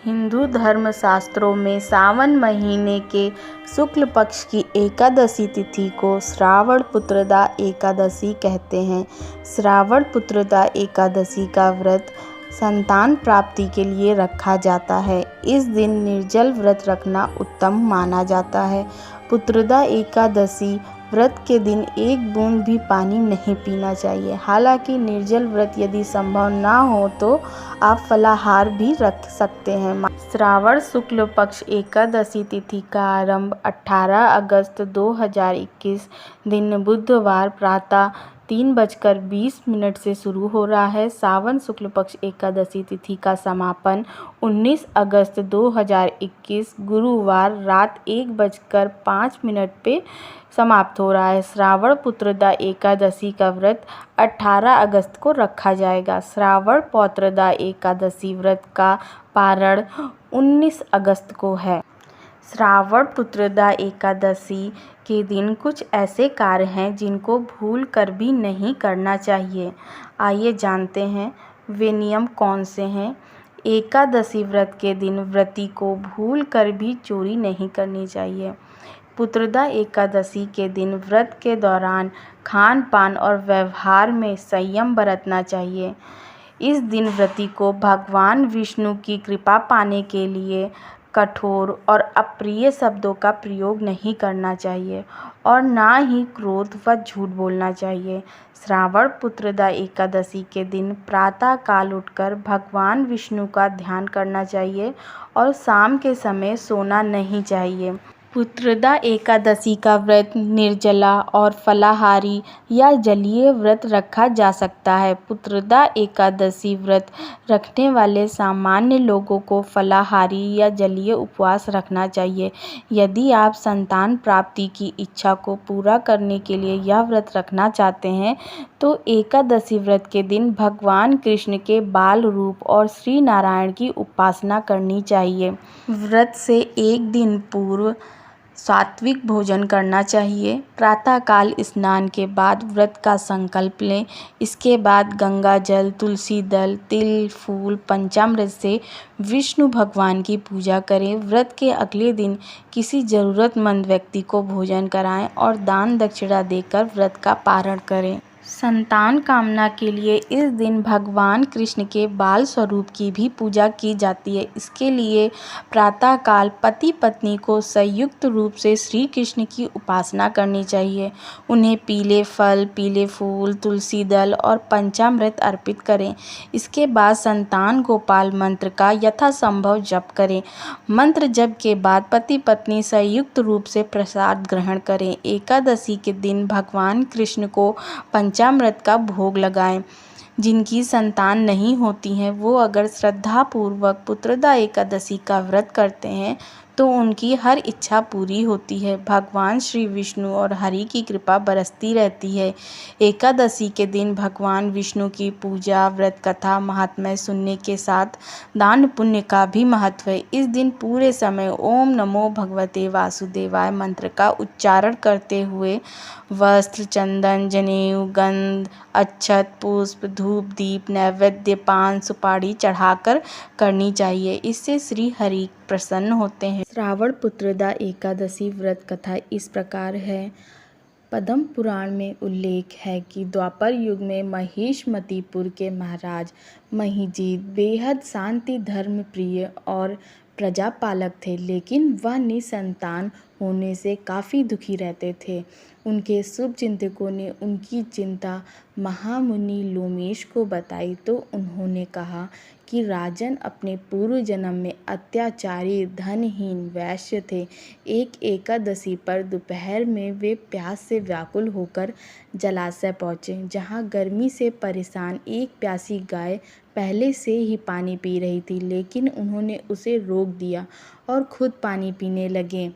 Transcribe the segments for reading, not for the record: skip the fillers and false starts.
हिंदू धर्मशास्त्रों में सावन महीने के शुक्ल पक्ष की एकादशी तिथि को श्रावण पुत्रदा एकादशी कहते हैं। श्रावण पुत्रदा एकादशी का व्रत संतान प्राप्ति के लिए रखा जाता है। इस दिन निर्जल व्रत रखना उत्तम माना जाता है। पुत्रदा एकादशी व्रत के दिन एक बूंद भी पानी नहीं पीना चाहिए। हालांकि निर्जल व्रत यदि संभव ना हो तो आप फलाहार भी रख सकते हैं। श्रावण शुक्ल पक्ष एकादशी तिथि का आरंभ 18 अगस्त 2021 दिन बुधवार प्रातः 3:20 से शुरू हो रहा है। सावन शुक्ल पक्ष एकादशी तिथि का समापन 19 अगस्त 2021 गुरुवार रात 1:05 पे समाप्त हो रहा है। श्रावण पुत्रदा एकादशी का व्रत 18 अगस्त को रखा जाएगा। श्रावण पौत्रदा एकादशी व्रत का पारण 19 अगस्त को है। श्रावण पुत्रदा एकादशी के दिन कुछ ऐसे कार्य हैं जिनको भूल कर भी नहीं करना चाहिए। आइए जानते हैं वे नियम कौन से हैं। एकादशी व्रत के दिन व्रती को भूल कर भी चोरी नहीं करनी चाहिए। पुत्रदा एकादशी के दिन व्रत के दौरान खान पान और व्यवहार में संयम बरतना चाहिए। इस दिन व्रती को भगवान विष्णु की कृपा पाने के लिए कठोर और अप्रिय शब्दों का प्रयोग नहीं करना चाहिए और ना ही क्रोध व झूठ बोलना चाहिए। श्रावण पुत्रदा एकादशी के दिन प्रातः काल उठकर भगवान विष्णु का ध्यान करना चाहिए और शाम के समय सोना नहीं चाहिए। पुत्रदा एकादशी का व्रत निर्जला और फलाहारी या जलीय व्रत रखा जा सकता है। पुत्रदा एकादशी व्रत रखने वाले सामान्य लोगों को फलाहारी या जलीय उपवास रखना चाहिए। यदि आप संतान प्राप्ति की इच्छा को पूरा करने के लिए यह व्रत रखना चाहते हैं तो एकादशी व्रत के दिन भगवान कृष्ण के बाल रूप और श्री नारायण की उपासना करनी चाहिए। व्रत से एक दिन पूर्व सात्विक भोजन करना चाहिए। प्रातःकाल स्नान के बाद व्रत का संकल्प लें। इसके बाद गंगा जल, तुलसी दल, तिल, फूल, पंचामृत से विष्णु भगवान की पूजा करें। व्रत के अगले दिन किसी ज़रूरतमंद व्यक्ति को भोजन कराएं और दान दक्षिणा देकर व्रत का पारण करें। संतान कामना के लिए इस दिन भगवान कृष्ण के बाल स्वरूप की भी पूजा की जाती है। इसके लिए प्रातःकाल पति पत्नी को संयुक्त रूप से श्री कृष्ण की उपासना करनी चाहिए। उन्हें पीले फल, पीले फूल, तुलसी दल और पंचामृत अर्पित करें। इसके बाद संतान गोपाल मंत्र का यथासंभव जप करें। मंत्र जप के बाद पति पत्नी संयुक्त रूप से प्रसाद ग्रहण करें। एकादशी के दिन भगवान कृष्ण को पंचामृत का भोग लगाएं। जिनकी संतान नहीं होती हैं वो अगर श्रद्धापूर्वक पुत्रदा एकादशी का व्रत करते हैं तो उनकी हर इच्छा पूरी होती है। भगवान श्री विष्णु और हरि की कृपा बरसती रहती है। एकादशी के दिन भगवान विष्णु की पूजा, व्रत कथा, महात्म्य सुनने के साथ दान पुण्य का भी महत्व है। इस दिन पूरे समय ओम नमो भगवते वासुदेवाय मंत्र का उच्चारण करते हुए वस्त्र, चंदन, जनेऊ, गंध, अक्षत, पुष्प, धूप, दीप, नैवेद्य, पान, सुपारी चढ़ाकर करनी चाहिए। इससे श्री हरि प्रसन्न होते हैं। श्रावण पुत्रदा एकादशी व्रत कथा इस प्रकार है। पद्म पुराण में उल्लेख है कि द्वापर युग में महिष्मतिपुर के महाराज महिजीत बेहद शांति, धर्म प्रिय और प्रजापालक थे, लेकिन वह निसंतान होने से काफ़ी दुखी रहते थे। उनके शुभ चिंतकों ने उनकी चिंता महामुनि लोमेश को बताई तो उन्होंने कहा कि राजन अपने पूर्व जन्म में अत्याचारी, धनहीन वैश्य थे। एक एकादशी पर दोपहर में वे प्यास से व्याकुल होकर जलाशय पहुँचे, जहाँ गर्मी से परेशान एक प्यासी गाय पहले से ही पानी पी रही थी, लेकिन उन्होंने उसे रोक दिया और खुद पानी पीने लगे।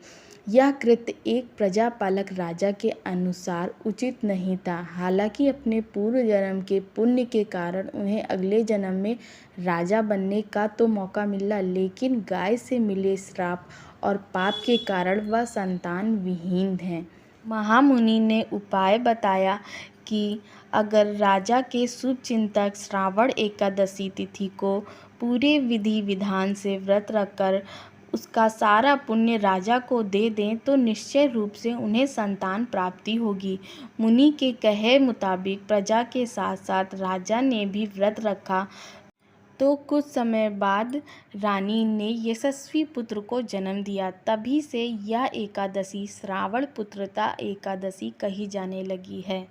यह कृत्य एक प्रजापालक राजा के अनुसार उचित नहीं था। हालांकि अपने पूर्व जन्म के पुण्य के कारण उन्हें अगले जन्म में राजा बनने का तो मौका मिला, लेकिन गाय से मिले श्राप और पाप के कारण वह संतान विहीन हैं। महामुनि ने उपाय बताया कि अगर राजा के शुभचिंतक श्रावण एकादशी तिथि को पूरे विधि विधान से व्रत रखकर उसका सारा पुण्य राजा को दे दें तो निश्चय रूप से उन्हें संतान प्राप्ति होगी। मुनि के कहे मुताबिक प्रजा के साथ साथ राजा ने भी व्रत रखा तो कुछ समय बाद रानी ने यशस्वी पुत्र को जन्म दिया। तभी से यह एकादशी श्रावण पुत्रदा एकादशी कही जाने लगी है।